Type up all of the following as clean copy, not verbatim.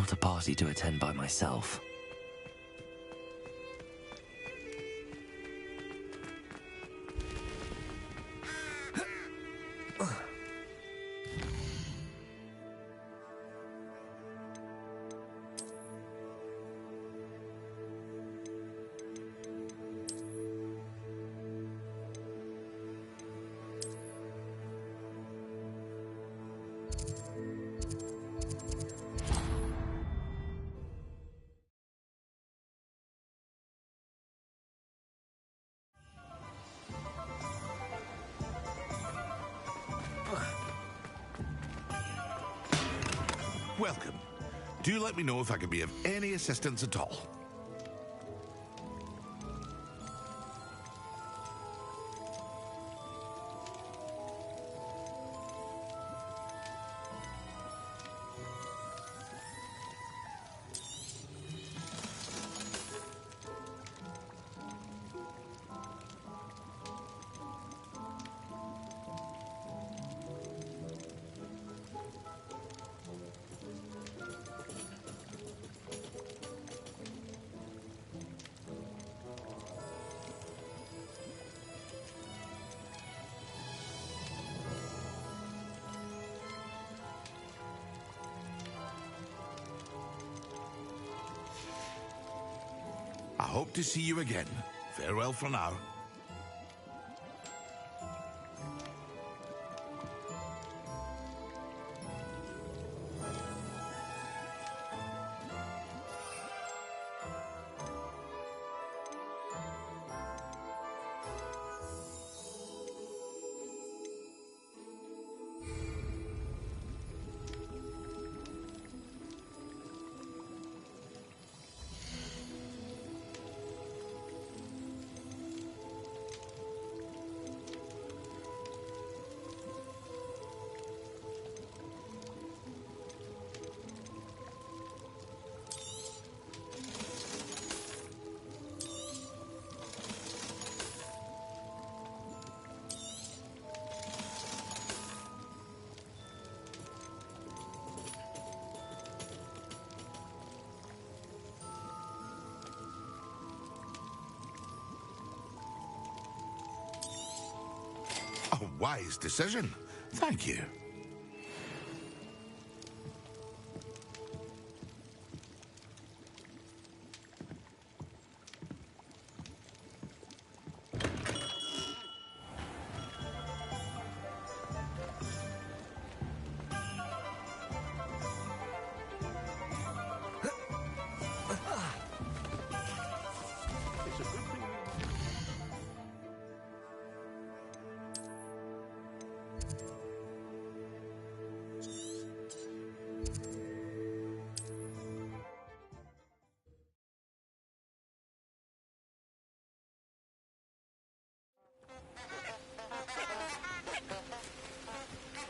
Not a party to attend by myself. Welcome. Do let me know if I can be of any assistance at all. I hope to see you again. Farewell for now. A wise decision. Thank you.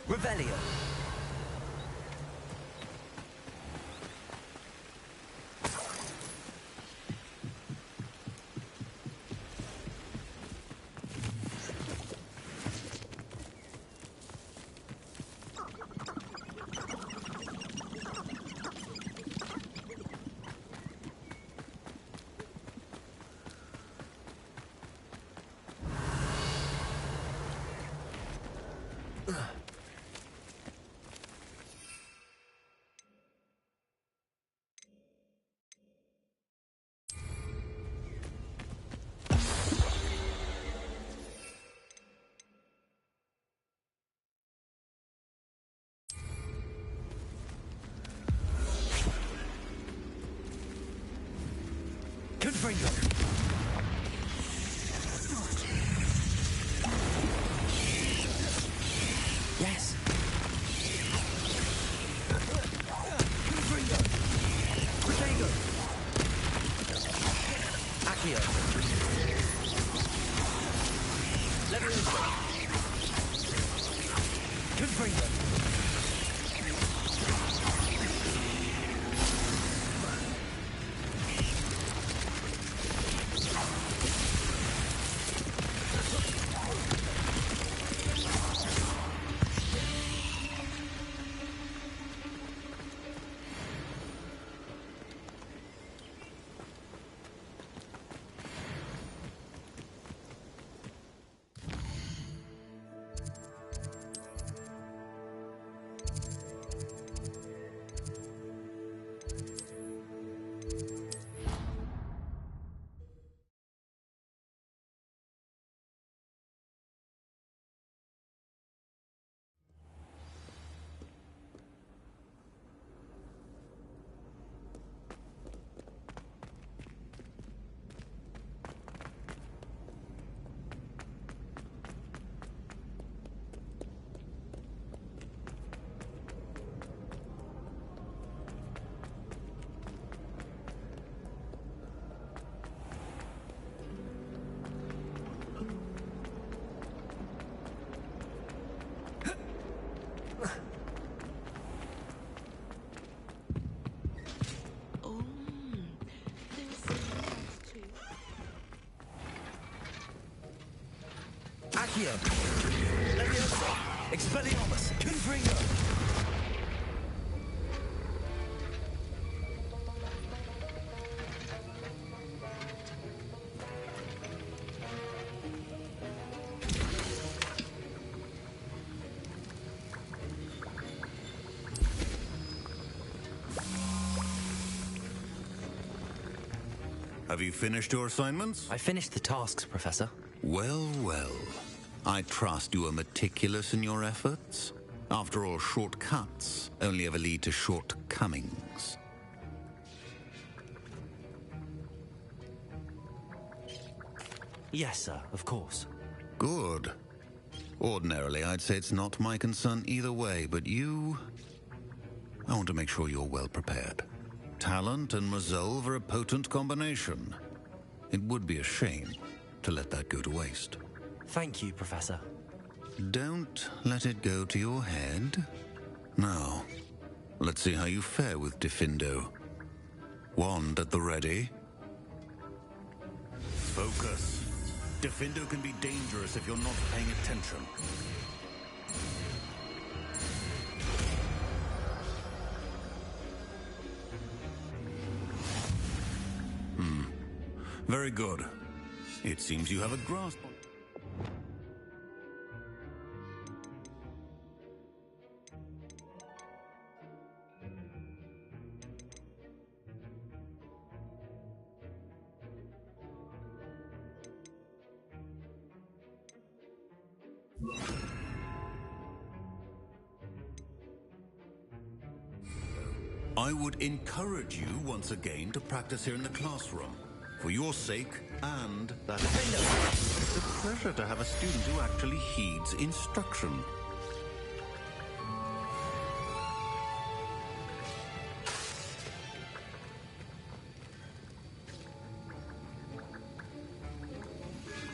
Revelio. Confringo. Yes. Confringo. Protego. Accio. Levioso. Confringo. Accio. Leviosa. Expelliarmus. Confringo. Have you finished your assignments? I finished the tasks, Professor. Well, well. I trust you are meticulous in your efforts. After all, shortcuts only ever lead to shortcomings. Yes, sir, of course. Good. Ordinarily, I'd say it's not my concern either way, but you... I want to make sure you're well prepared. Talent and resolve are a potent combination. It would be a shame to let that go to waste. Thank you, Professor. Don't let it go to your head. Now, let's see how you fare with Diffindo. Wand at the ready. Focus. Diffindo can be dangerous if you're not paying attention. Very good. It seems you have a grasp on... I would encourage you once again to practice here in the classroom. For your sake, and that it's a pleasure to have a student who actually heeds instruction.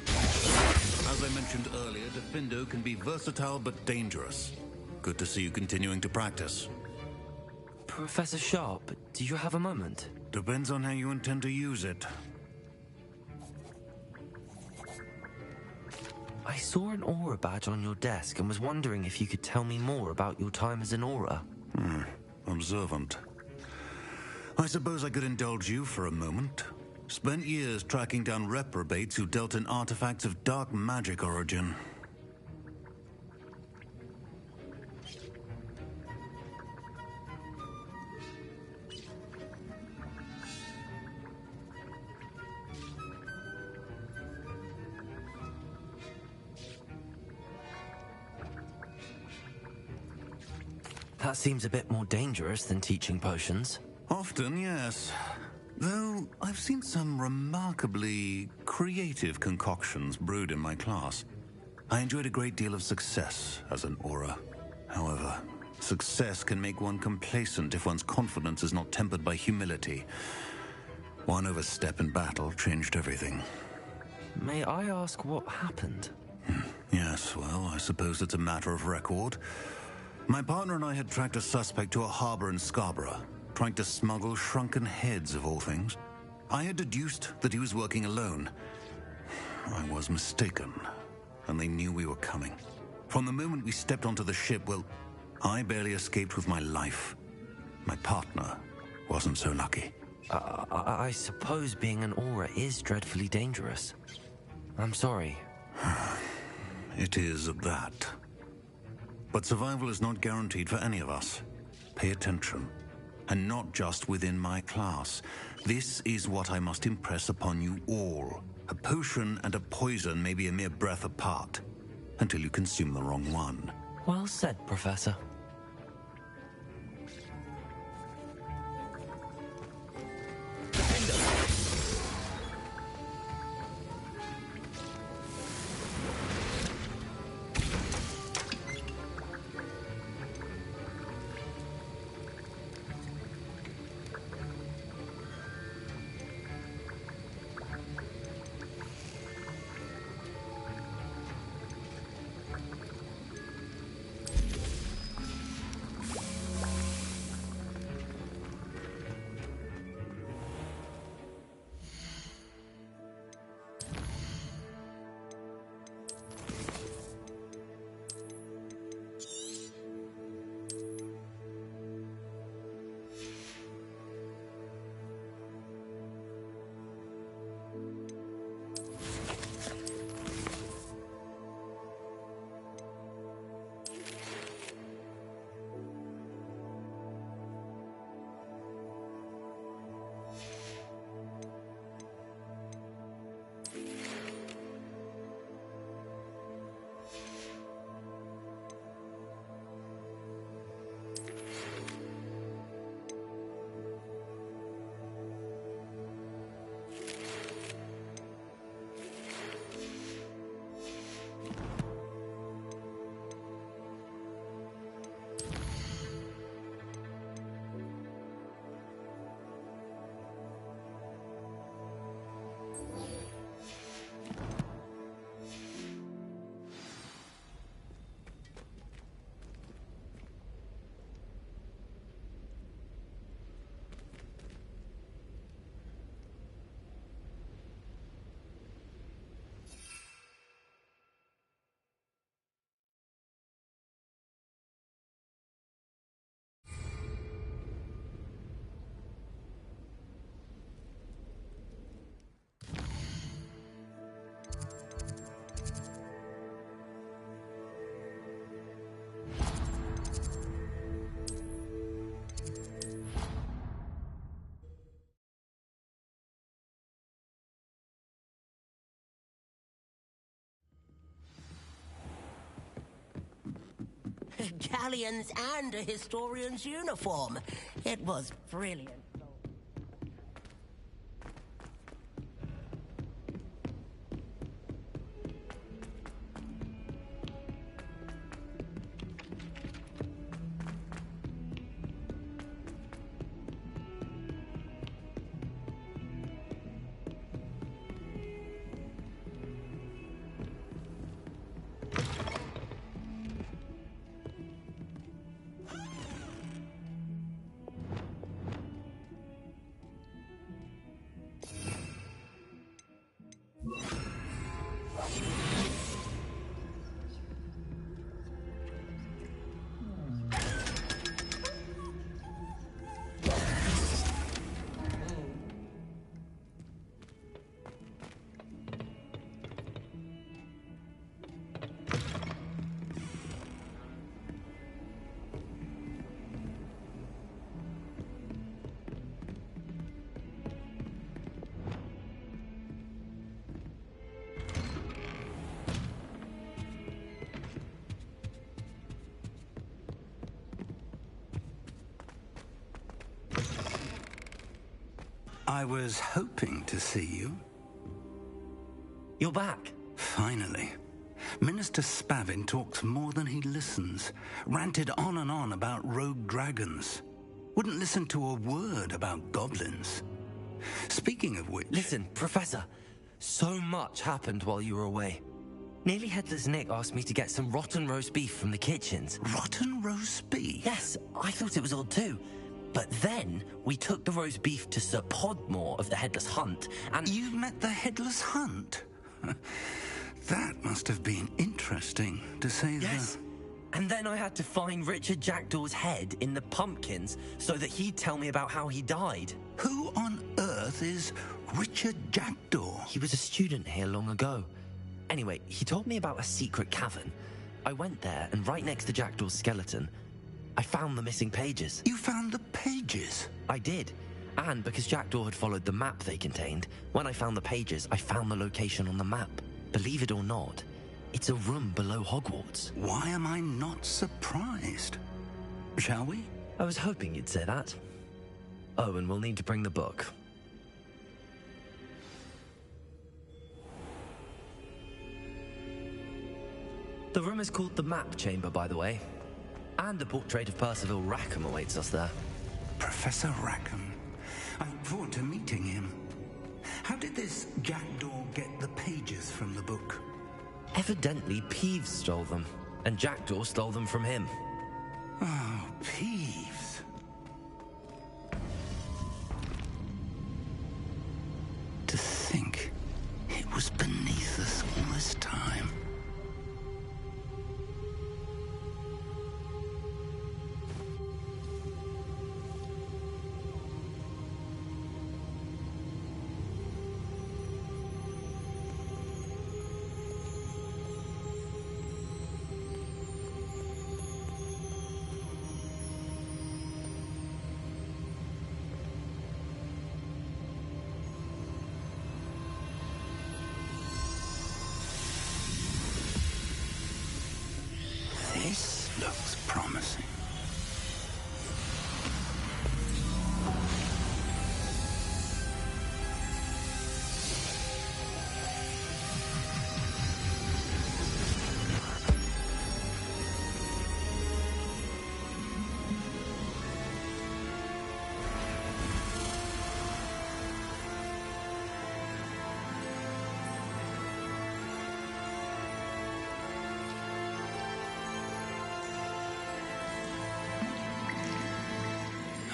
As I mentioned earlier, Diffindo can be versatile but dangerous. Good to see you continuing to practice. Professor Sharp, do you have a moment? Depends on how you intend to use it. I saw an aura badge on your desk and was wondering if you could tell me more about your time as an aura. Observant. I suppose I could indulge you for a moment. Spent years tracking down reprobates who dealt in artifacts of dark magic origin. That seems a bit more dangerous than teaching potions. Often, yes. Though I've seen some remarkably creative concoctions brewed in my class. I enjoyed a great deal of success as an aura. However, success can make one complacent if one's confidence is not tempered by humility. One overstep in battle changed everything. May I ask what happened? Yes, well, I suppose it's a matter of record. My partner and I had tracked a suspect to a harbor in Scarborough, trying to smuggle shrunken heads of all things. I had deduced that he was working alone. I was mistaken, and they knew we were coming. From the moment we stepped onto the ship, well, I barely escaped with my life. My partner wasn't so lucky. I suppose being an aura is dreadfully dangerous. I'm sorry. It is at that. But survival is not guaranteed for any of us. Pay attention. And not just within my class. This is what I must impress upon you all. A potion and a poison may be a mere breath apart, until you consume the wrong one. Well said, Professor. galleons and a historian's uniform. It was brilliant. I was hoping to see you. You're back. Finally. Minister Spavin talks more than he listens. Ranted on and on about rogue dragons. Wouldn't listen to a word about goblins. Speaking of which... Listen, Professor. So much happened while you were away. Nearly Headless Nick asked me to get some rotten roast beef from the kitchens. Rotten roast beef? Yes, I thought it was odd too. But then we took the roast beef to Sir Podmore of the Headless Hunt, and... You met the Headless Hunt? That must have been interesting, to say the... Yes. And then I had to find Richard Jackdaw's head in the pumpkins so that he'd tell me about how he died. Who on earth is Richard Jackdaw? He was a student here long ago. Anyway, he told me about a secret cavern. I went there, and right next to Jackdaw's skeleton, I found the missing pages. You found the pages? I did. And because Jackdaw had followed the map they contained, when I found the pages, I found the location on the map. Believe it or not, it's a room below Hogwarts. Why am I not surprised? Shall we? I was hoping you'd say that. Oh, and we'll need to bring the book. The room is called the Map Chamber, by the way. And a portrait of Percival Rackham awaits us there. Professor Rackham. I look forward to meeting him. How did this Jackdaw get the pages from the book? Evidently, Peeves stole them, and Jackdaw stole them from him. Oh, Peeves. To think it was beneath us all this time. This looks promising.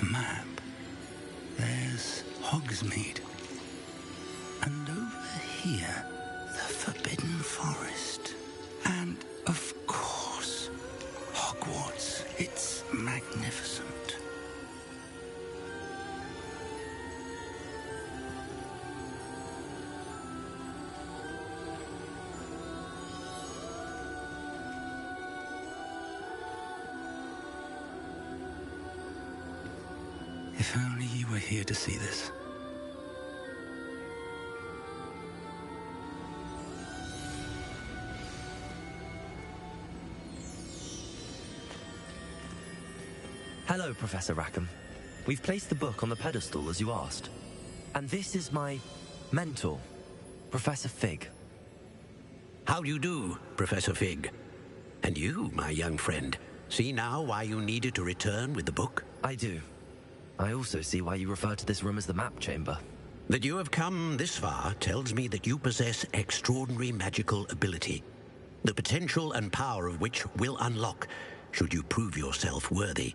A map. There's Hogsmeade. And over here, the Forbidden Forest. And, of course, Hogwarts. It's magnificent. If only you were here to see this. Hello, Professor Rackham. We've placed the book on the pedestal as you asked. And this is my mentor, Professor Fig. How do you do, Professor Fig? And you, my young friend, see now why you needed to return with the book? I do. I also see why you refer to this room as the map chamber. That you have come this far tells me that you possess extraordinary magical ability, the potential and power of which will unlock should you prove yourself worthy.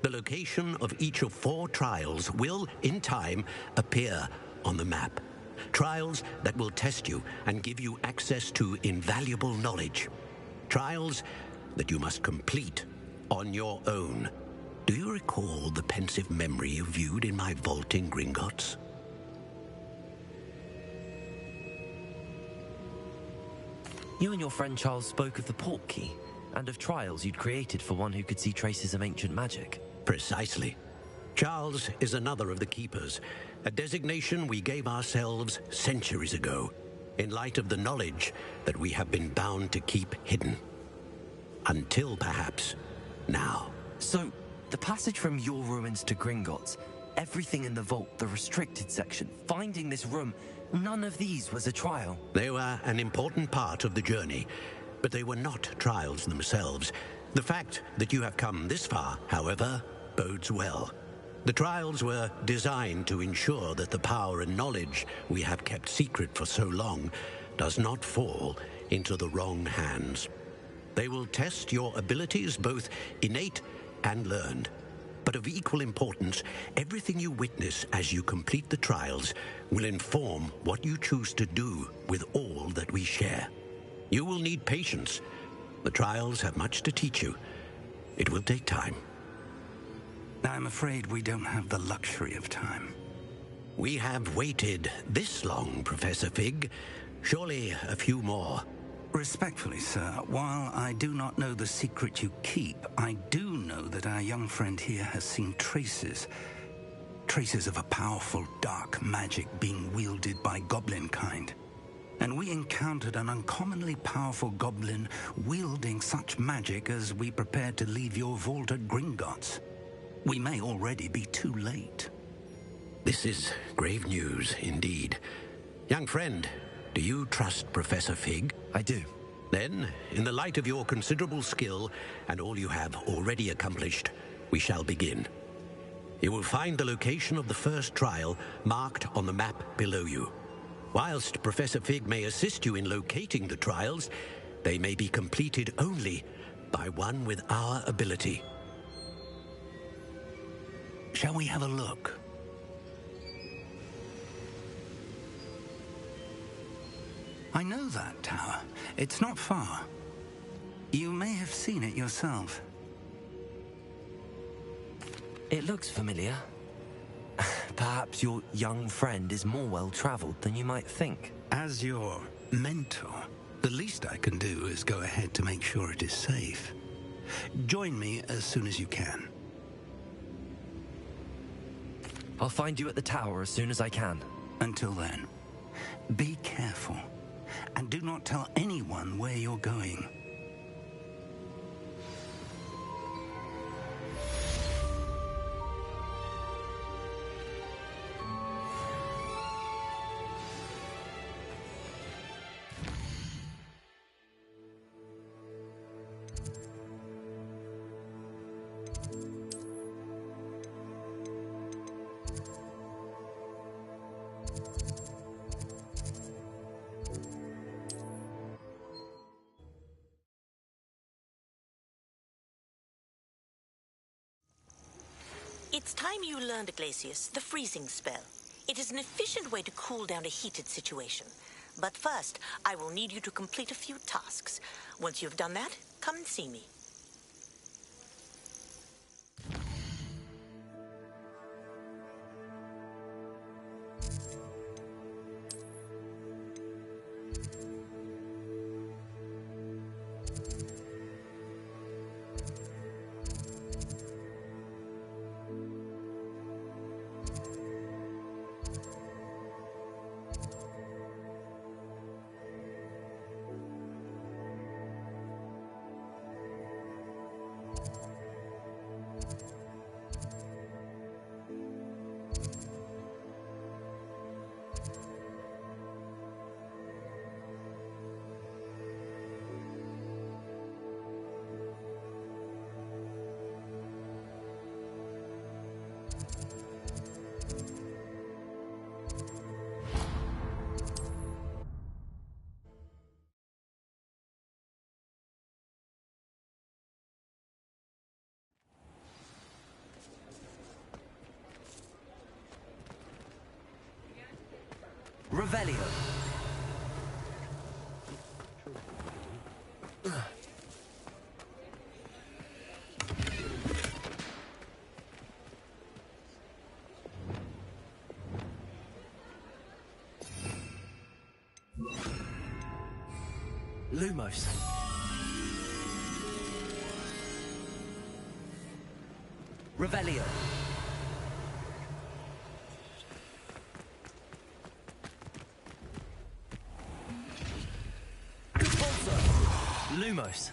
The location of each of 4 trials will, in time, appear on the map. Trials that will test you and give you access to invaluable knowledge. Trials that you must complete on your own. Do you recall the pensive memory you viewed in my vault in Gringotts? You and your friend Charles spoke of the port key, and of trials you'd created for one who could see traces of ancient magic. Precisely. Charles is another of the Keepers, a designation we gave ourselves centuries ago, in light of the knowledge that we have been bound to keep hidden. Until, perhaps, now. So, the passage from your ruins to Gringotts, everything in the vault, the restricted section, finding this room, none of these was a trial. They were an important part of the journey, but they were not trials themselves. The fact that you have come this far, however, bodes well. The trials were designed to ensure that the power and knowledge we have kept secret for so long does not fall into the wrong hands. They will test your abilities, both innate and learned. But of equal importance, everything you witness as you complete the trials will inform what you choose to do with all that we share. You will need patience. The trials have much to teach you. It will take time. I'm afraid we don't have the luxury of time. We have waited this long, Professor Fig. Surely a few more. Respectfully, sir, while I do not know the secret you keep, I do know that our young friend here has seen traces of a powerful dark magic being wielded by goblin kind. And we encountered an uncommonly powerful goblin wielding such magic as we prepared to leave your vault at Gringotts. We may already be too late. This is grave news indeed. Young friend, do you trust Professor Fig? I do. Then, in the light of your considerable skill and all you have already accomplished, we shall begin. You will find the location of the first trial marked on the map below you. Whilst Professor Fig may assist you in locating the trials, they may be completed only by one with our ability. Shall we have a look? I know that tower. It's not far. You may have seen it yourself. It looks familiar. Perhaps your young friend is more well-traveled than you might think. As your mentor, the least I can do is go ahead to make sure it is safe. Join me as soon as you can. I'll find you at the tower as soon as I can. Until then, be careful, and do not tell anyone where you're going. It's time you learned, Iglesias, the freezing spell. It is an efficient way to cool down a heated situation. But first, I will need you to complete a few tasks. Once you've done that, come and see me. Revelio. Lumos. Revelio. Lumos.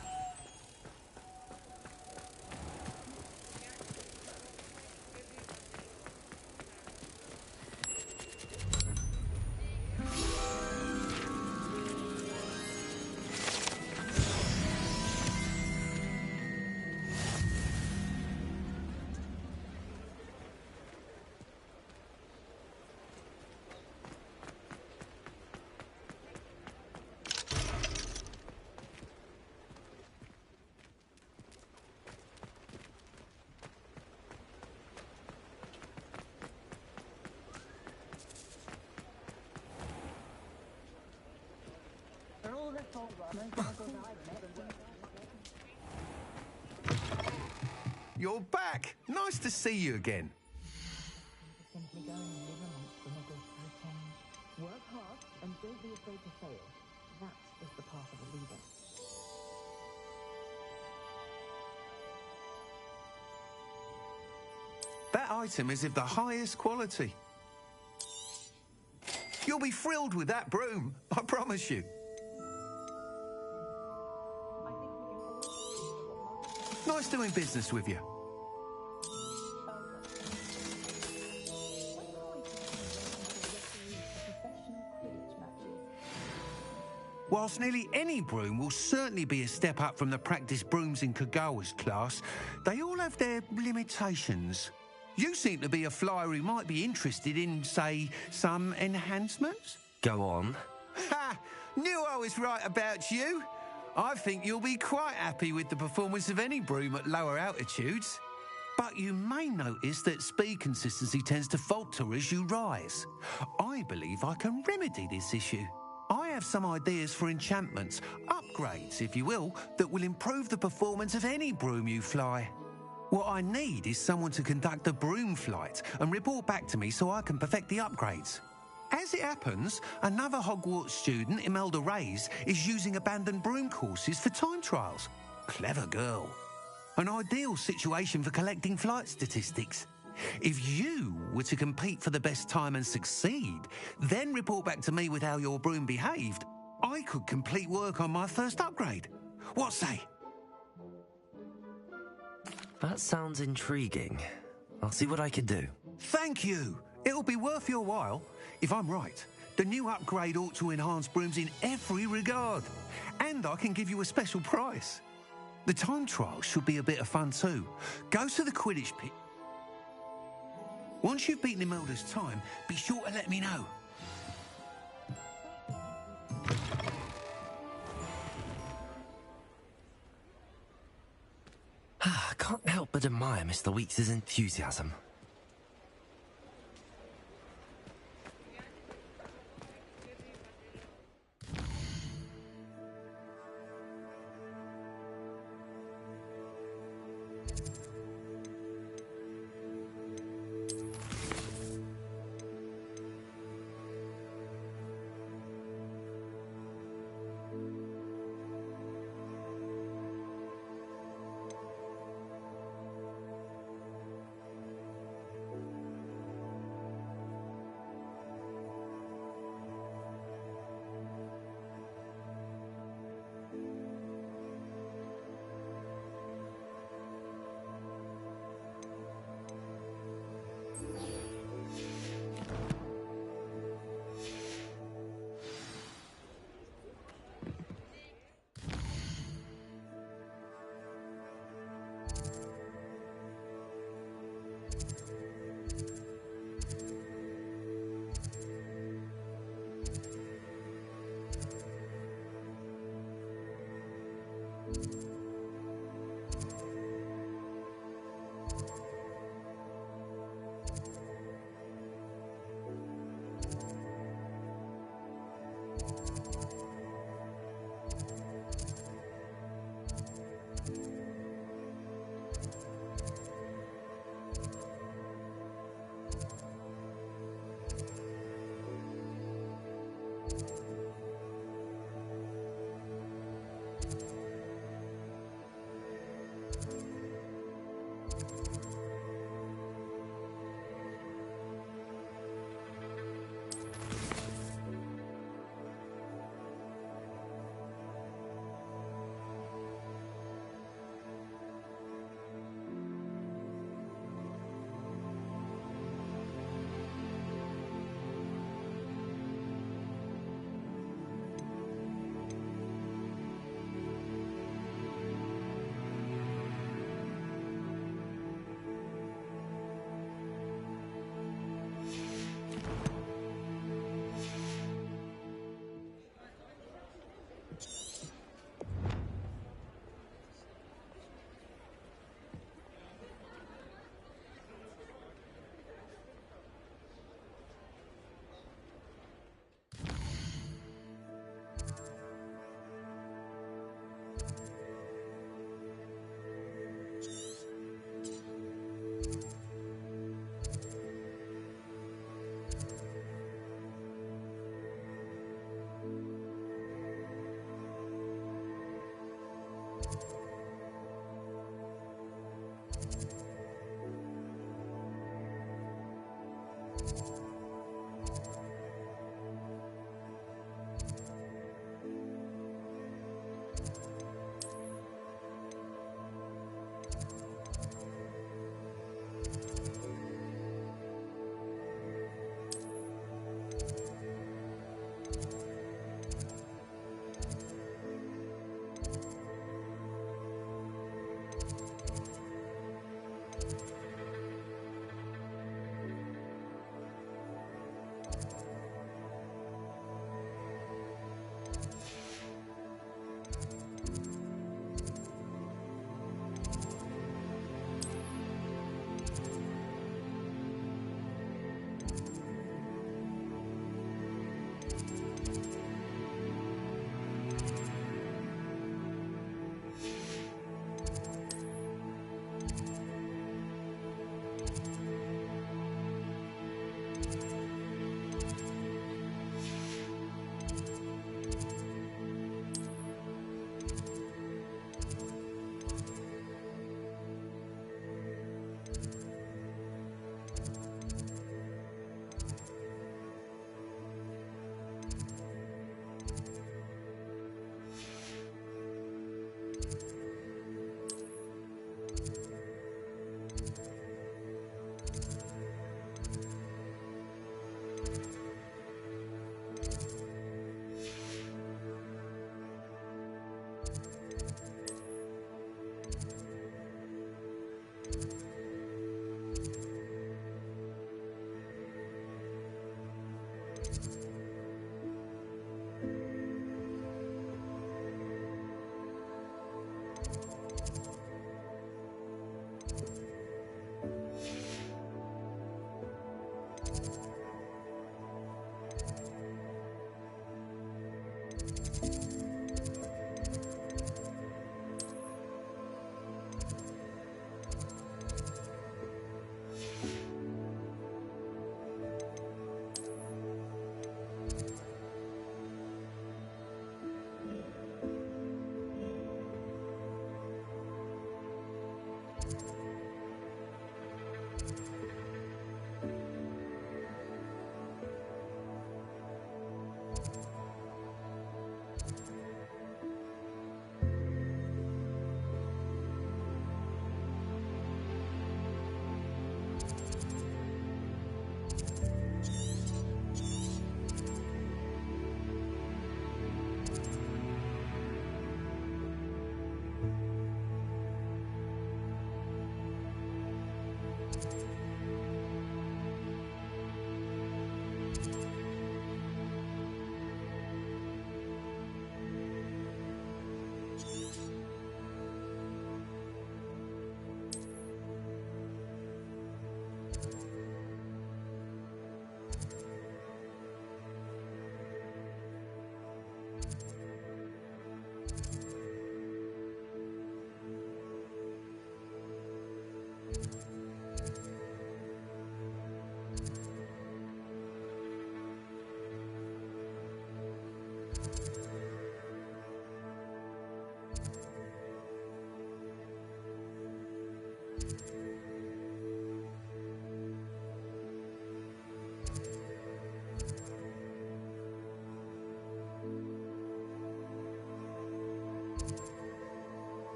You're back! Nice to see you again. Simply go and live amongst the niggles for a change. Work hard and don't be afraid to fail. That is the path of a leader. That item is of the highest quality. You'll be thrilled with that broom, I promise you. Nice doing business with you. Whilst nearly any broom will certainly be a step up from the practice brooms in Kagawa's class, they all have their limitations. You seem to be a flyer who might be interested in, say, some enhancements? Go on. Ha! Knew I was right about you. I think you'll be quite happy with the performance of any broom at lower altitudes. But you may notice that speed consistency tends to falter as you rise. I believe I can remedy this issue. I have some ideas for enchantments, upgrades, if you will, that will improve the performance of any broom you fly. What I need is someone to conduct a broom flight and report back to me so I can perfect the upgrades. As it happens, another Hogwarts student, Imelda Reyes, is using abandoned broom courses for time trials. Clever girl. An ideal situation for collecting flight statistics. If you were to compete for the best time and succeed, then report back to me with how your broom behaved, I could complete work on my first upgrade. What say? That sounds intriguing. I'll see what I can do. Thank you. It'll be worth your while. If I'm right, the new upgrade ought to enhance brooms in every regard. And I can give you a special price. The time trial should be a bit of fun too. Go to the Quidditch pit. Once you've beaten Imelda's time, be sure to let me know. I can't help but admire Mr. Weeks' enthusiasm.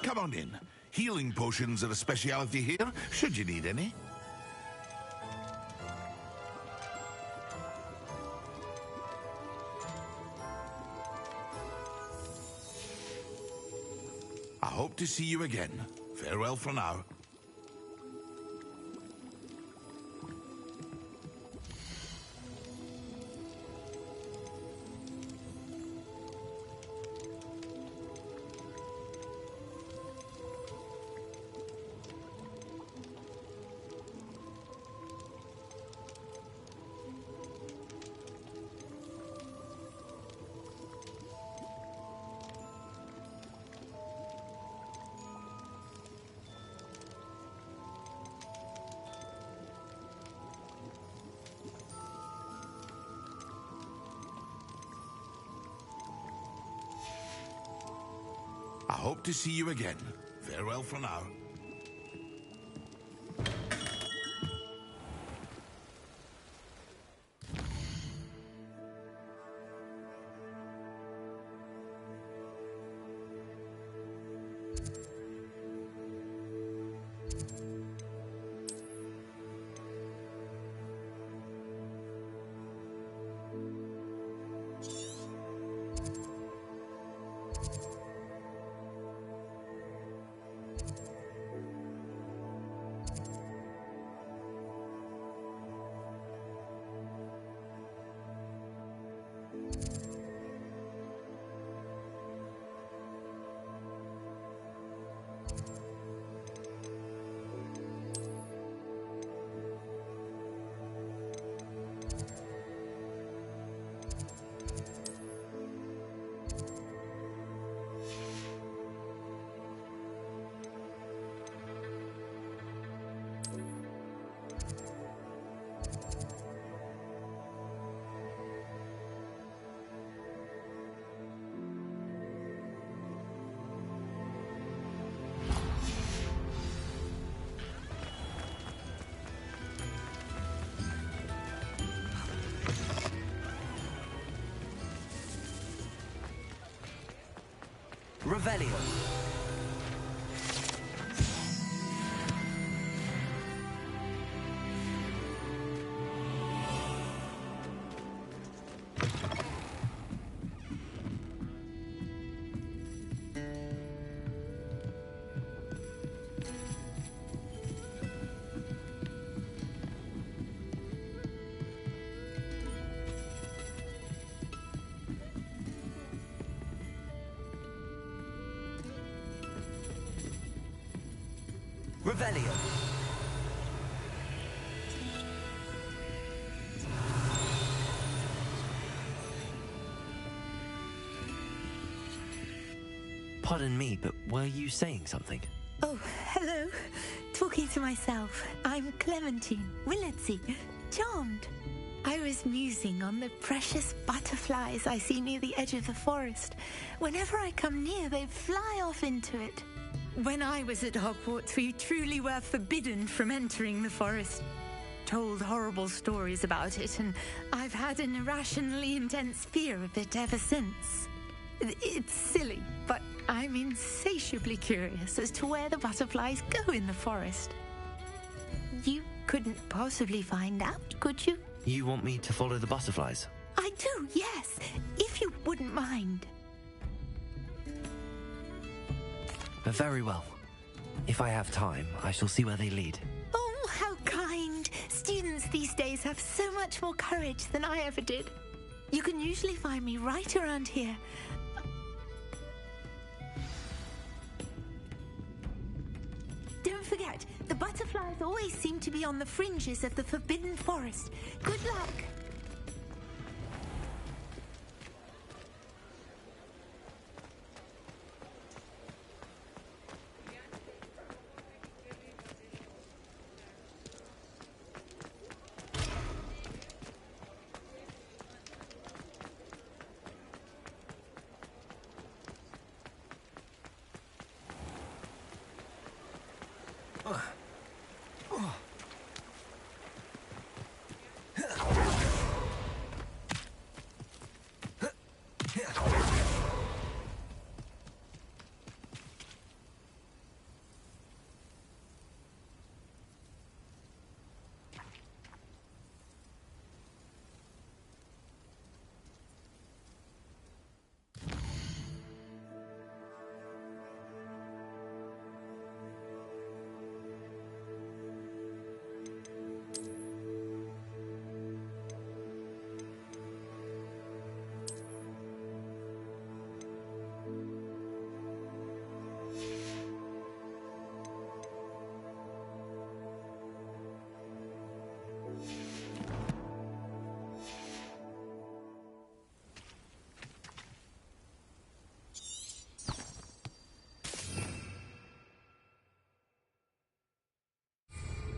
Come on in. Healing potions are a speciality here, should you need any. I hope to see you again. Farewell for now. I hope to see you again. Farewell for now. Revelio. Revelio. Pardon me, but were you saying something? Oh, hello. Talking to myself. I'm Clementine, Willetsy, charmed. I was musing on the precious butterflies I see near the edge of the forest. Whenever I come near, they fly off into it. When I was at Hogwarts, we truly were forbidden from entering the forest. Told horrible stories about it, and I've had an irrationally intense fear of it ever since. It's silly, but I'm insatiably curious as to where the butterflies go in the forest. You couldn't possibly find out, could you? You want me to follow the butterflies? I do, yes, if you wouldn't mind. Very well. If I have time, I shall see where they lead. Oh, how kind. Students these days have so much more courage than I ever did. You can usually find me right around here. Don't forget, the butterflies always seem to be on the fringes of the Forbidden Forest. Good luck.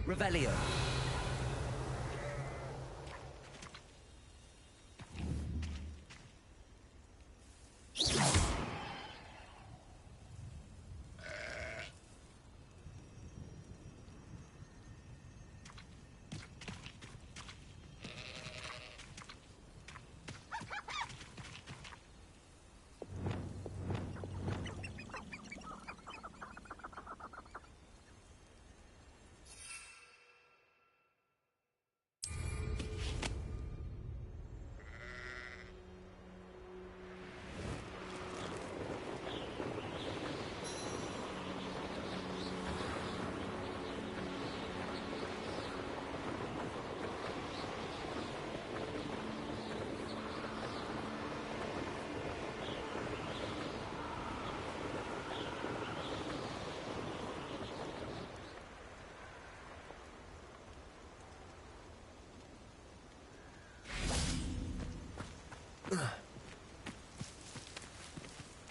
Revelio.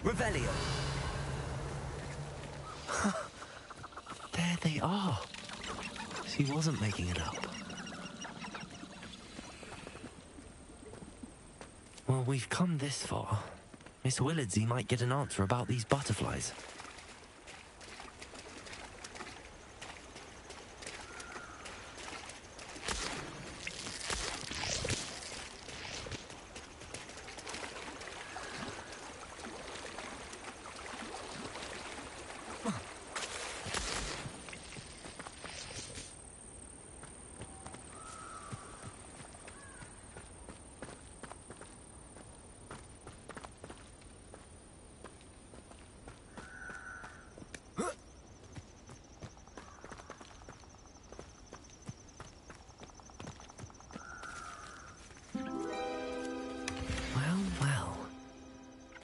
Revelio. There they are. She wasn't making it up. Well, we've come this far. Miss Willardsey might get an answer about these butterflies.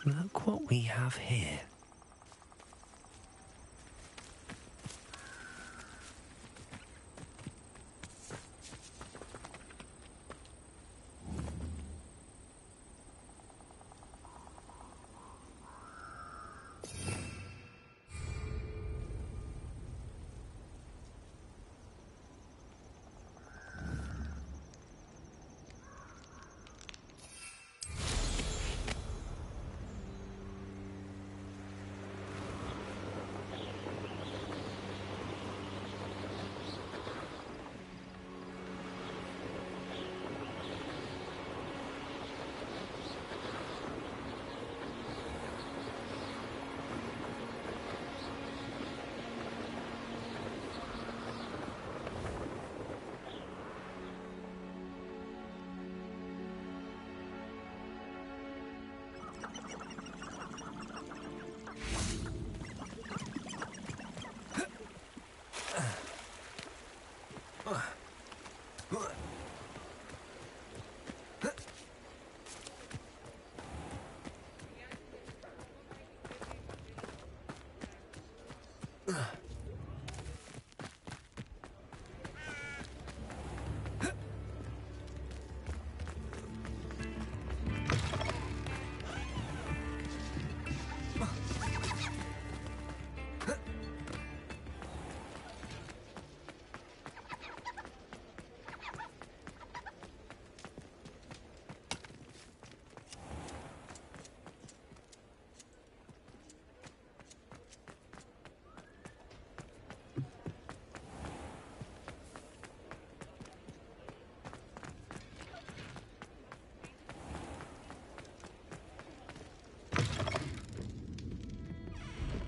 Look what we have here.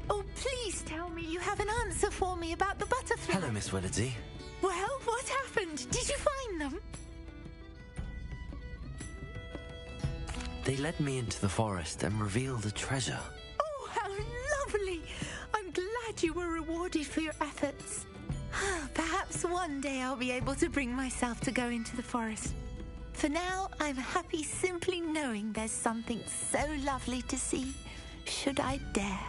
Oh, please tell me you have an answer for me about the butterfly. Hello, Miss Willardsey. Well, what happened? Did you find them? They led me into the forest and revealed a treasure. Oh, how lovely! I'm glad you were rewarded for your efforts. Perhaps one day I'll be able to bring myself to go into the forest. For now, I'm happy simply knowing there's something so lovely to see, should I dare.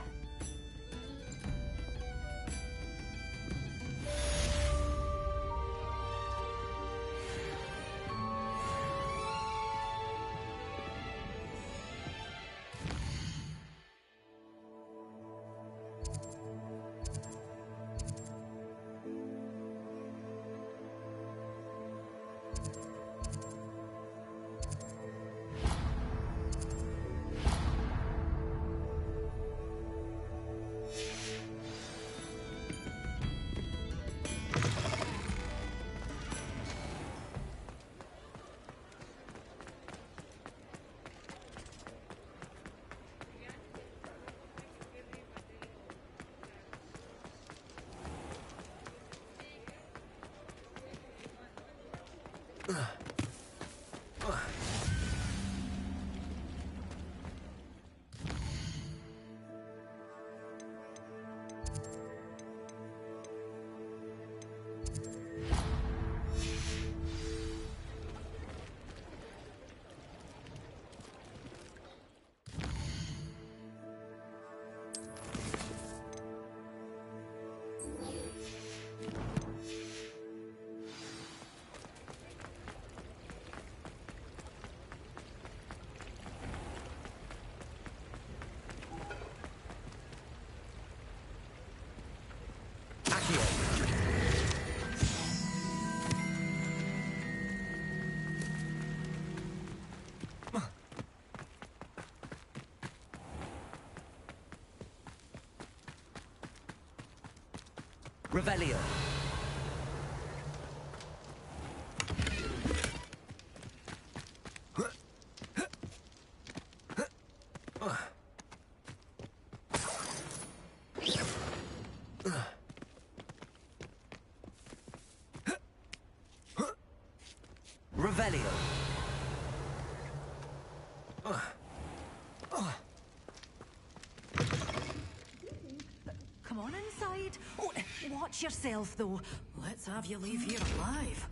Revelio. Revelio. Come on inside. Oh, watch yourself, though. Let's have you leave here alive.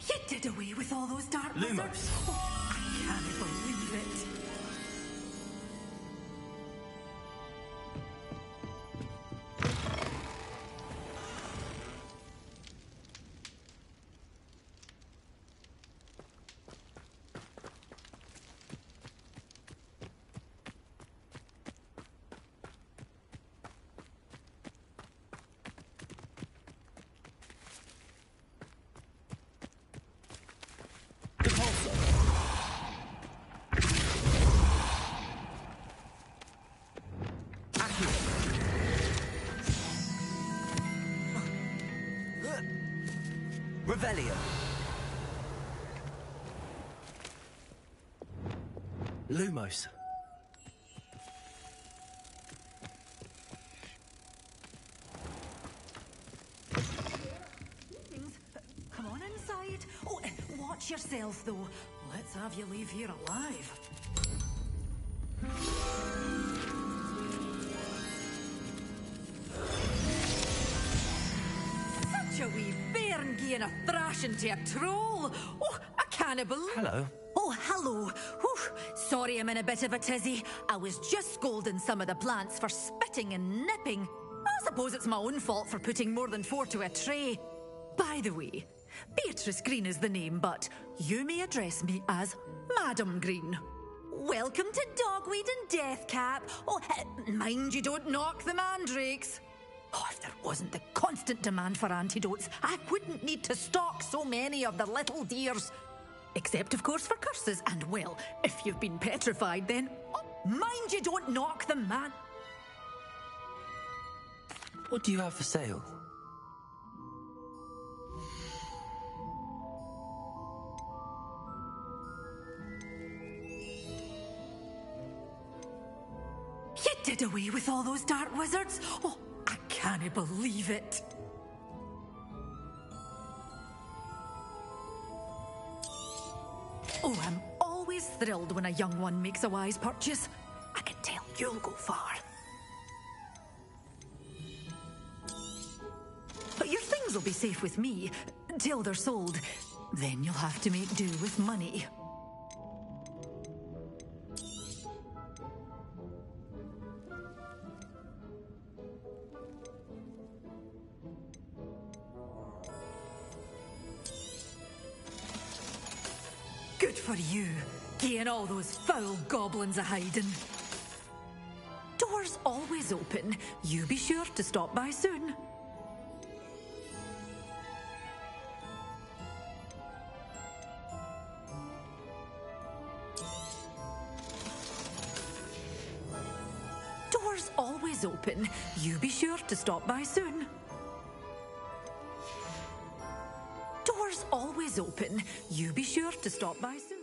You did away with all those dark wizards. Oh, I can't believe it. Revelio. Lumos. Come on inside. Oh, watch yourself, though. Let's have you leave here alive. Such a wee bairn gieing a thrashing to a troll. Oh, I can't believe. Hello. Oh, hello. Whew. Sorry I'm in a bit of a tizzy. I was just scolding some of the plants for spitting and nipping. I suppose it's my own fault for putting more than 4 to a tray. By the way, Beatrice Green is the name, but you may address me as Madam Green. Welcome to Dogweed and Deathcap. Oh, mind you don't knock the mandrakes. Oh, if there wasn't the constant demand for antidotes, I wouldn't need to stock so many of the little dears. Except, of course, for curses. And, well, if you've been petrified, then mind you don't knock the man. What do you have for sale? You did away with all those dark wizards? Oh, I can't believe it. Oh, I'm always thrilled when a young one makes a wise purchase. I can tell you'll go far. But your things will be safe with me, till they're sold. Then you'll have to make do with money. Good for you, getting all those foul goblins a hiding. Doors always open. You be sure to stop by soon. Doors always open. You be sure to stop by soon. Doors always open. You be sure to stop by soon.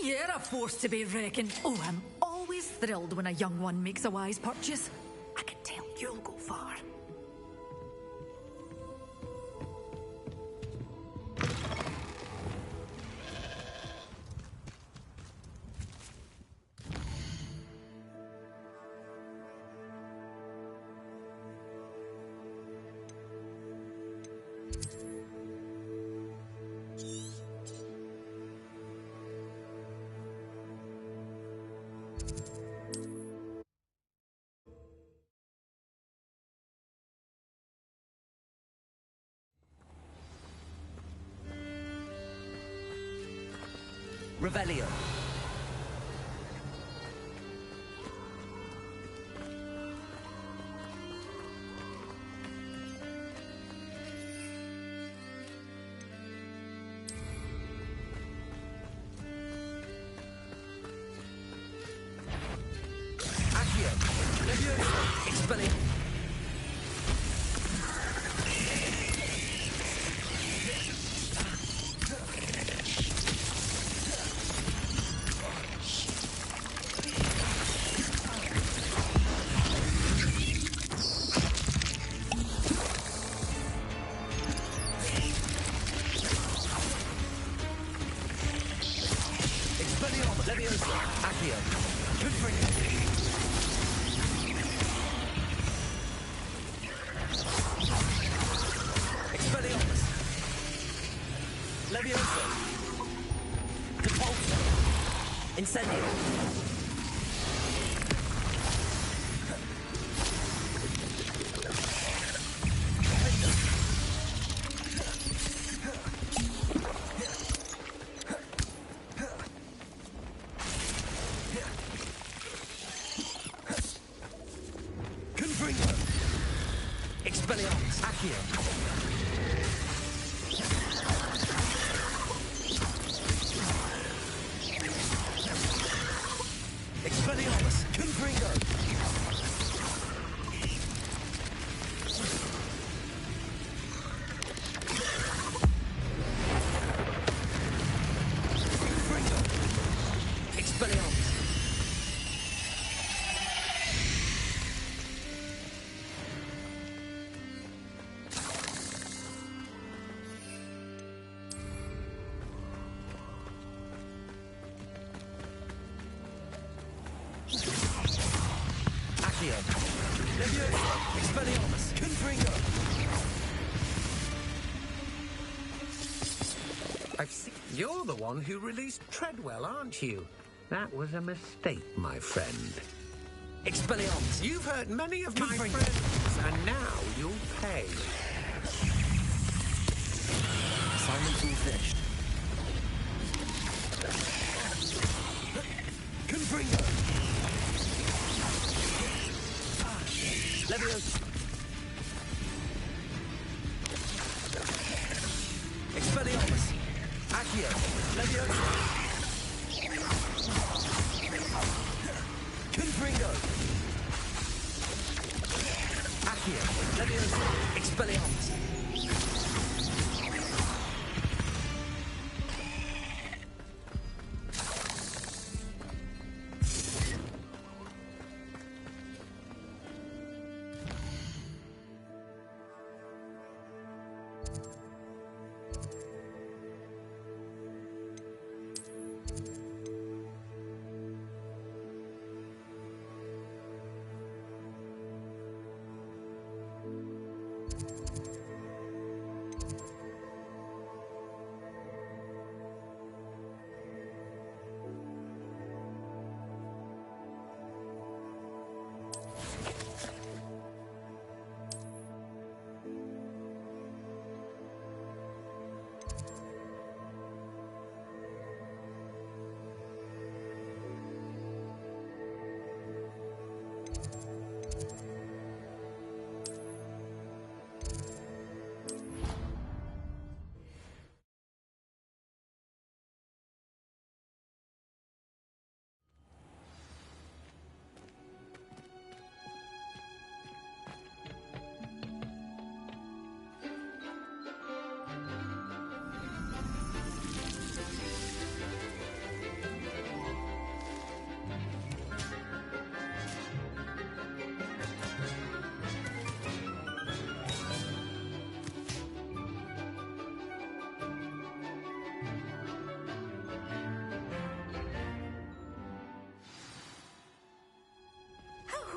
You're a force to be reckoned. Oh, I'm always thrilled when a young one makes a wise purchase. I can tell you'll go far. Revelio. Accio. Levioso. Expelliarmus. Levioso. Accio. Confringo. Expelliarmus. Levioso. Depulso. Incendio. Confringo. Expelliarmus. Accio. Expelliarmus. Confringo. Confringo. Expelliarmus. Accio. Levioso. Expelliarmus. Confringo. I've seen... You're the one who released Treadwell, aren't you? That was a mistake, my friend. Expelliarmus. You've hurt many of my Confringo. friends, and now you'll pay. Assignment's all finished. Confringo. Levioso. Expelliarmus. Accio. Levioso. Confringo. Accio. Levioso. Expelliarmus.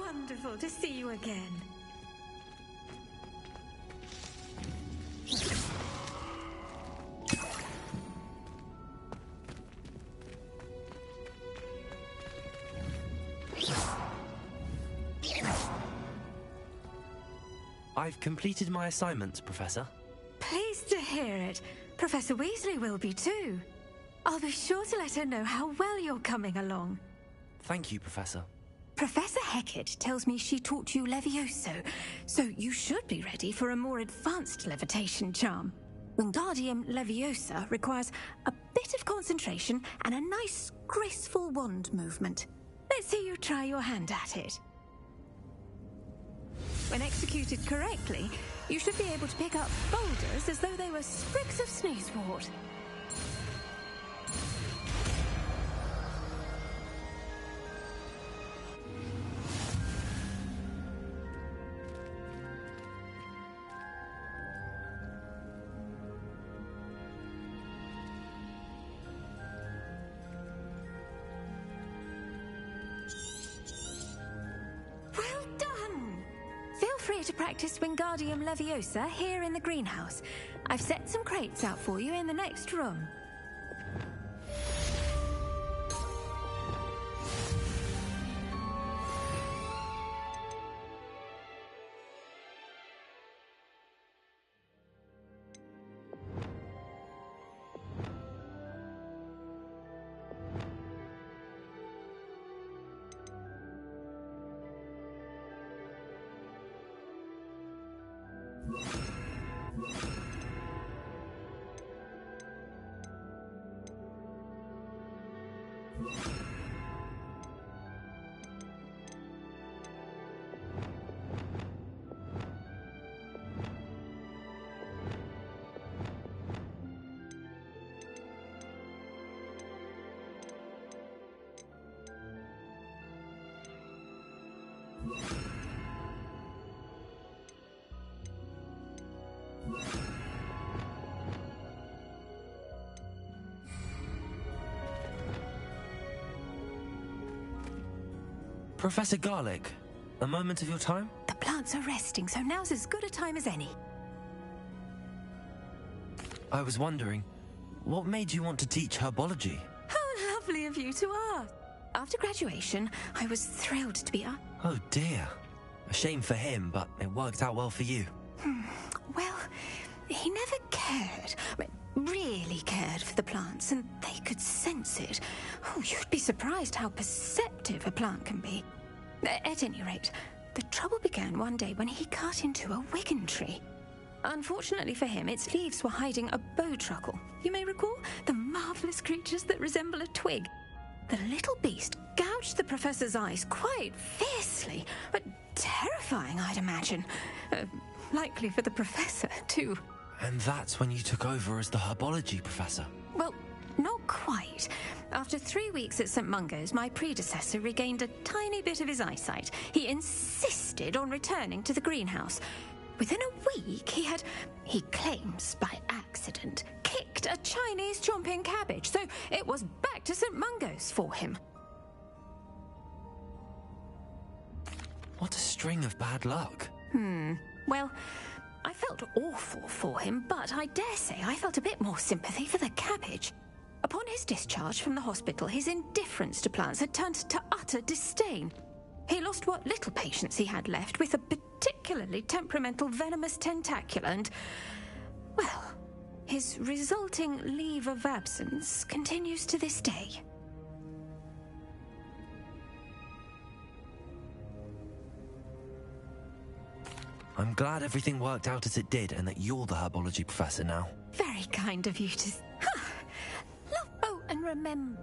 Wonderful to see you again. I've completed my assignments, Professor. Pleased to hear it. Professor Weasley will be too. I'll be sure to let her know how well you're coming along. Thank you, Professor. Professor Hecat tells me she taught you Levioso, so you should be ready for a more advanced levitation charm. Wingardium Leviosa requires a bit of concentration and a nice, graceful wand movement. Let's see you try your hand at it. When executed correctly, you should be able to pick up boulders as though they were sprigs of sneezewort. To practice Wingardium Leviosa here in the greenhouse. I've set some crates out for you in the next room. Professor Garlick, a moment of your time? The plants are resting, so now's as good a time as any. I was wondering, what made you want to teach herbology? How lovely of you to ask. After graduation, I was thrilled to be Oh dear. A shame for him, but it worked out well for you. Well, he never cared. Really cared for the plants, and they could sense it. Oh, you'd be surprised how perceptive a plant can be. At any rate, the trouble began one day when he cut into a wigan tree. Unfortunately for him, its leaves were hiding a bowtruckle. You may recall the marvellous creatures that resemble a twig. The little beast gouged the professor's eyes quite fiercely, but terrifying, I'd imagine. Likely for the professor, too. And that's when you took over as the herbology professor? Well, not quite. After 3 weeks at St. Mungo's, my predecessor regained a tiny bit of his eyesight. He insisted on returning to the greenhouse. Within a week, he claims by accident, kicked a Chinese chomping cabbage, so it was back to St. Mungo's for him. What a string of bad luck. Well, I felt awful for him, but I dare say I felt a bit more sympathy for the cabbage. Upon his discharge from the hospital, his indifference to plants had turned to utter disdain. He lost what little patience he had left with a particularly temperamental venomous tentacula and, well, his resulting leave of absence continues to this day. I'm glad everything worked out as it did and that you're the herbology professor now. Very kind of you to... Oh, and remember...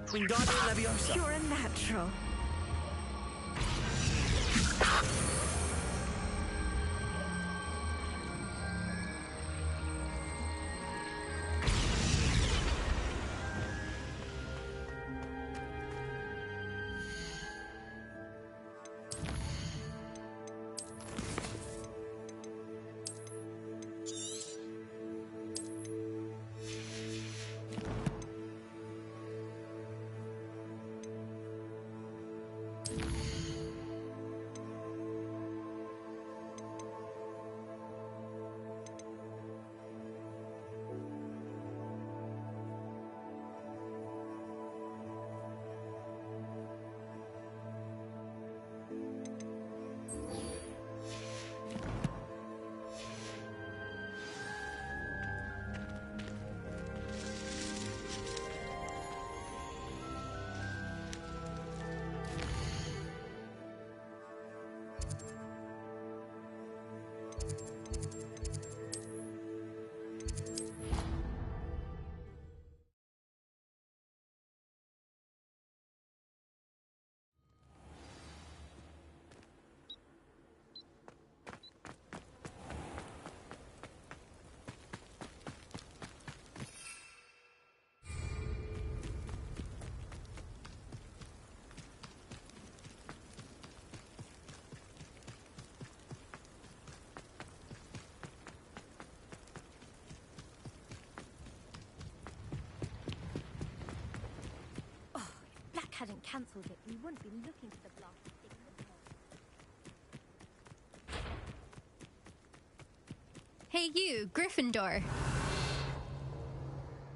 Wingardium Leviosa. You're a natural. cancelled it, we wouldn't be looking for the block. Hey you, Gryffindor.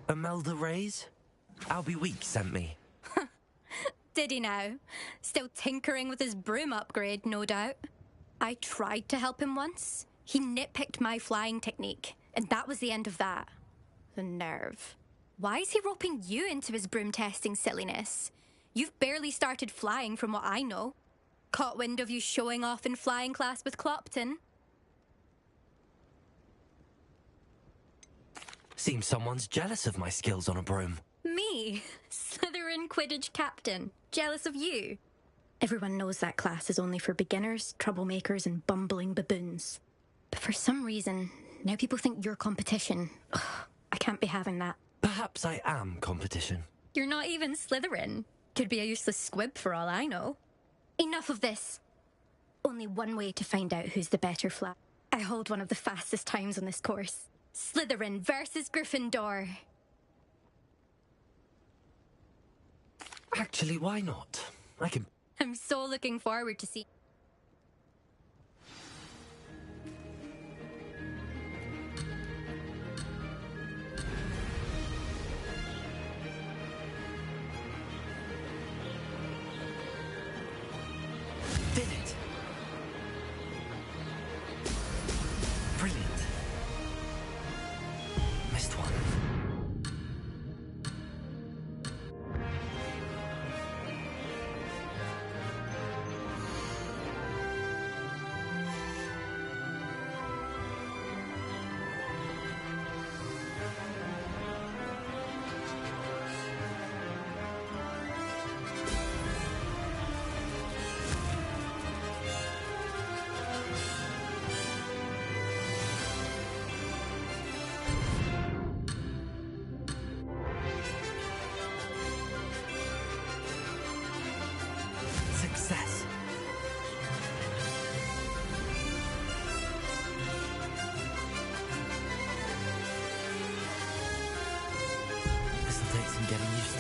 Imelda Reyes? Albie Week sent me. Did he now? Still tinkering with his broom upgrade, no doubt. I tried to help him once. He nitpicked my flying technique, and that was the end of that. The nerve. Why is he roping you into his broom testing silliness? You've barely started flying from what I know. Caught wind of you showing off in flying class with Clopton. Seems someone's jealous of my skills on a broom. Me? Slytherin Quidditch captain. Jealous of you? Everyone knows that class is only for beginners, troublemakers, and bumbling baboons. But for some reason, now people think you're competition. Ugh, I can't be having that. Perhaps I am competition. You're not even Slytherin. Could be a useless squib for all I know. Enough of this. Only one way to find out who's the better fly. I hold one of the fastest times on this course. Slytherin versus Gryffindor. Actually, why not? I'm so looking forward to see. Did it! Brilliant. Missed one. Success. This'll take some getting used to.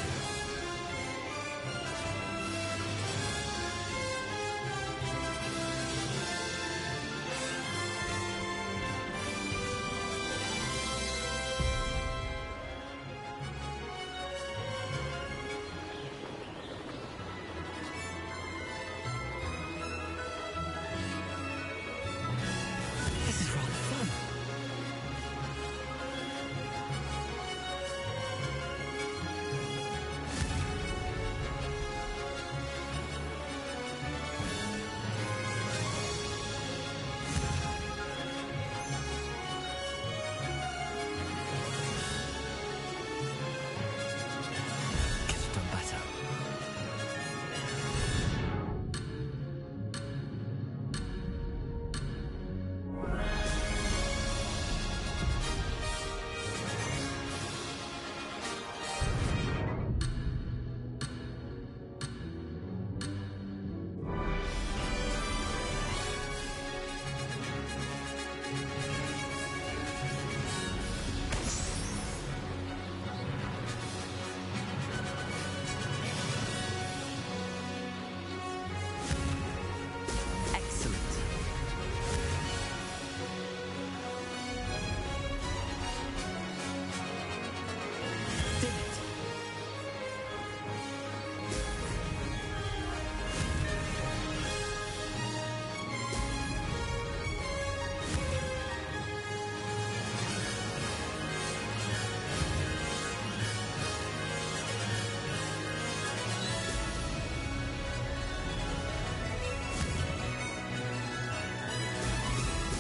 This is rather fun. Could have done better. Excellent. Did it.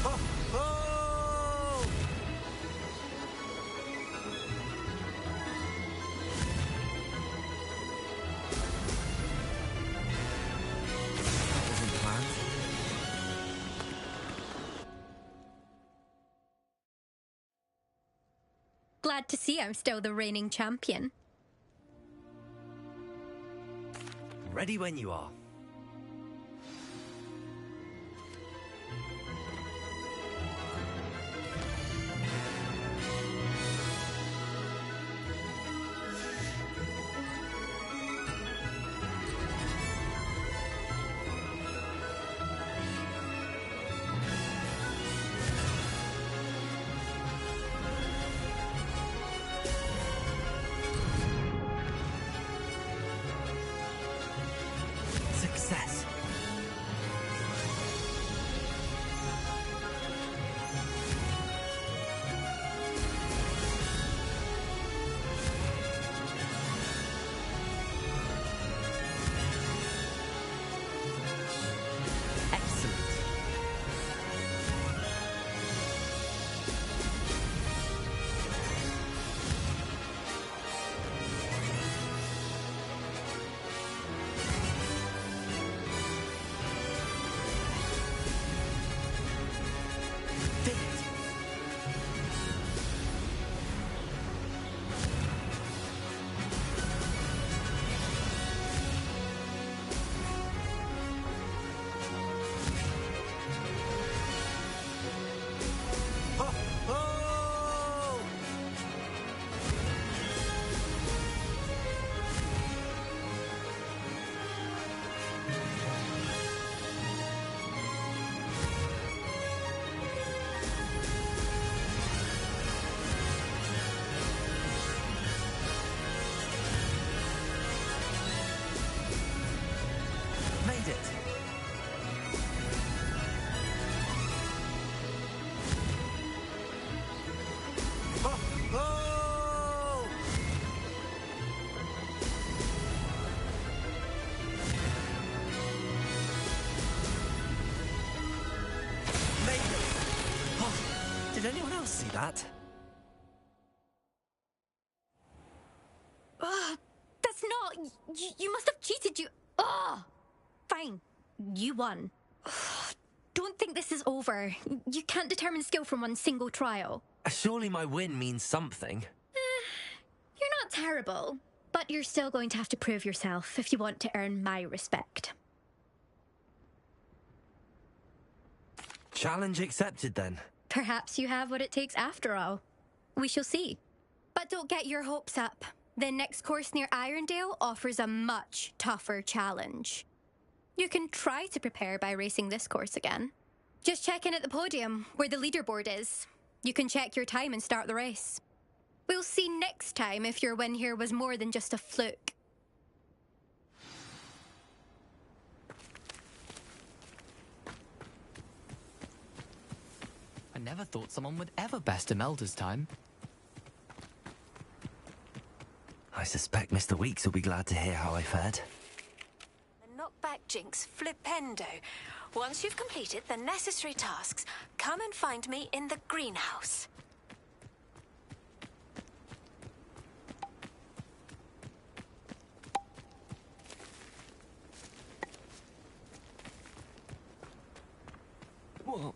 Oh! Oh! That wasn't planned. Glad to see I'm still the reigning champion. Ready when you are. Did anyone else see that? That's not... You must have cheated, you... Fine. You won. Don't think this is over. You can't determine skill from one single trial. Surely my win means something. You're not terrible, but you're still going to have to prove yourself if you want to earn my respect. Challenge accepted, then. Perhaps you have what it takes after all. We shall see. But don't get your hopes up. The next course near Irondale offers a much tougher challenge. You can try to prepare by racing this course again. Just check in at the podium, where the leaderboard is. You can check your time and start the race. We'll see next time if your win here was more than just a fluke. I never thought someone would ever best Imelda's time. I suspect Mr. Weeks will be glad to hear how I fared. The knockback jinx flipendo. Once you've completed the necessary tasks, come and find me in the greenhouse. Whoa.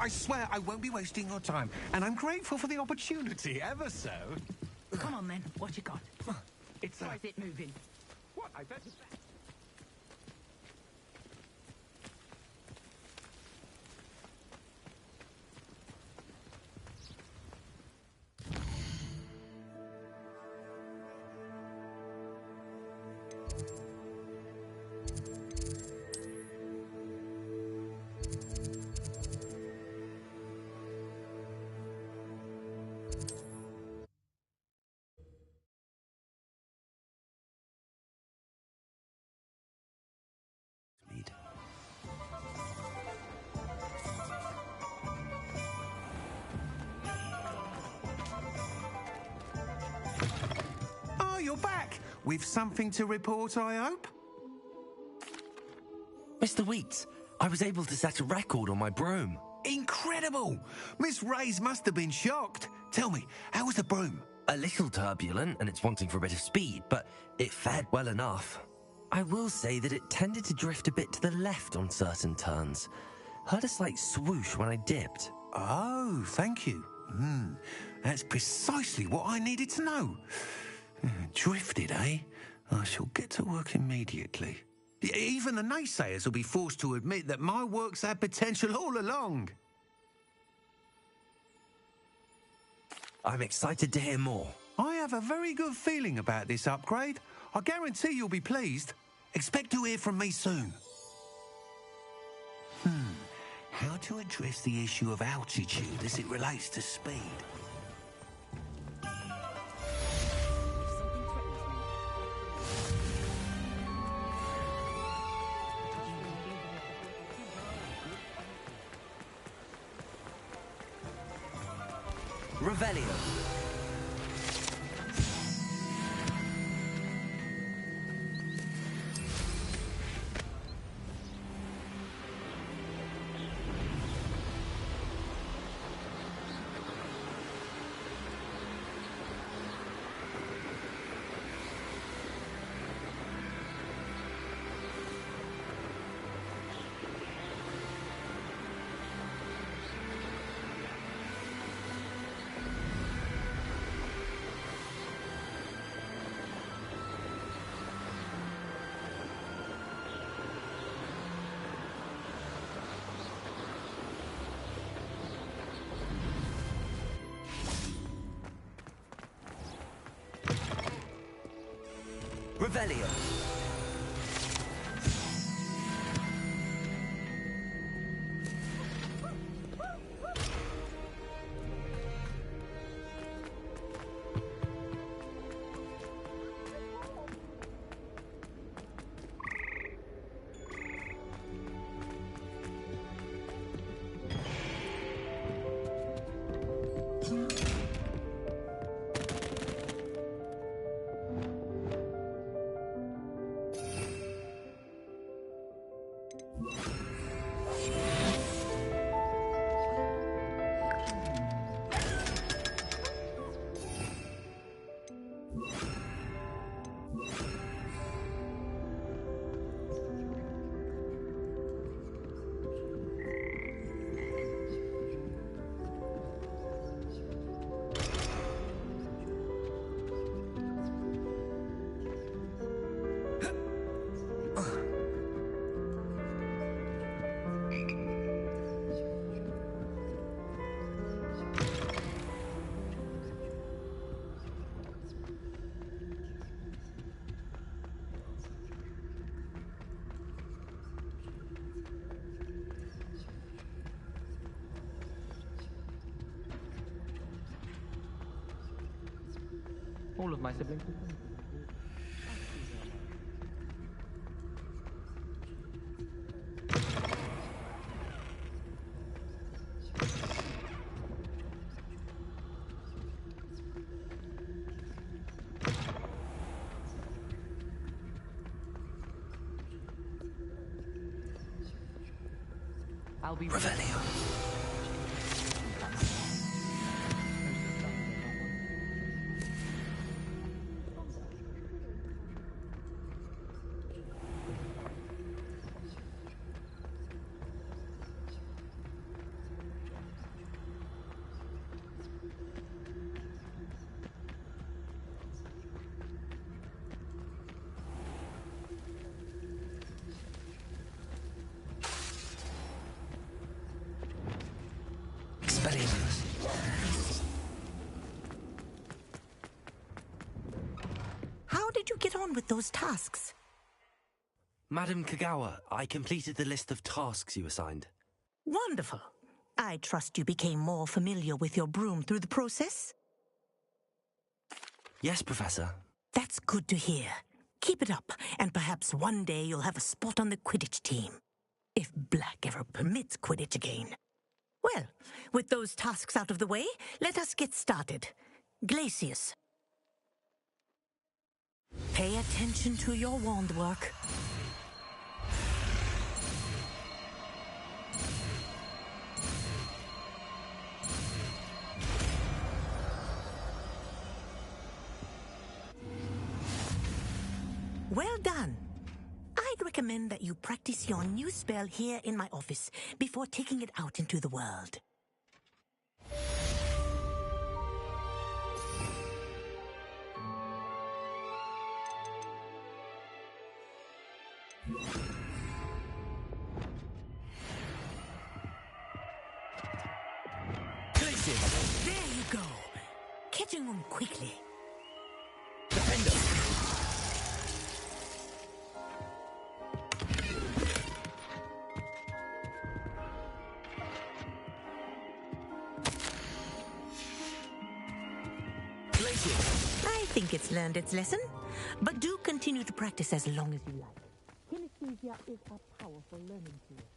I swear I won't be wasting your time, and I'm grateful for the opportunity, ever so. Come on, then. What you got? It's Why is it moving? What? I bet it's... Oh, you're back! With something to report, I hope? Mr. Wheats, I was able to set a record on my broom. Incredible! Miss Ray's must have been shocked. Tell me, how was the broom? A little turbulent, and it's wanting for a bit of speed, but it fared well enough. I will say that it tended to drift a bit to the left on certain turns. Heard a slight swoosh when I dipped. Oh, thank you. That's precisely what I needed to know. Drifted, eh? I shall get to work immediately. Even the naysayers will be forced to admit that my work's had potential all along. I'm excited to hear more. I have a very good feeling about this upgrade. I guarantee you'll be pleased. Expect to hear from me soon. How to address the issue of altitude as it relates to speed? Revelio. Revelio. All of my siblings. I'll be Revelio. did you get on with those tasks? Madam Kagawa, I completed the list of tasks you assigned. Wonderful. I trust you became more familiar with your broom through the process? Yes, Professor. That's good to hear. Keep it up, and perhaps one day you'll have a spot on the Quidditch team. If Black ever permits Quidditch again. Well, with those tasks out of the way, let us get started. Glacius. Pay attention to your wand work. Well done. I'd recommend that you practice your new spell here in my office before taking it out into the world. There you go. Catching on quickly. Defender! I think it's learned its lesson, but do continue to practice as long as you like. Kinesthesia is a powerful learning tool.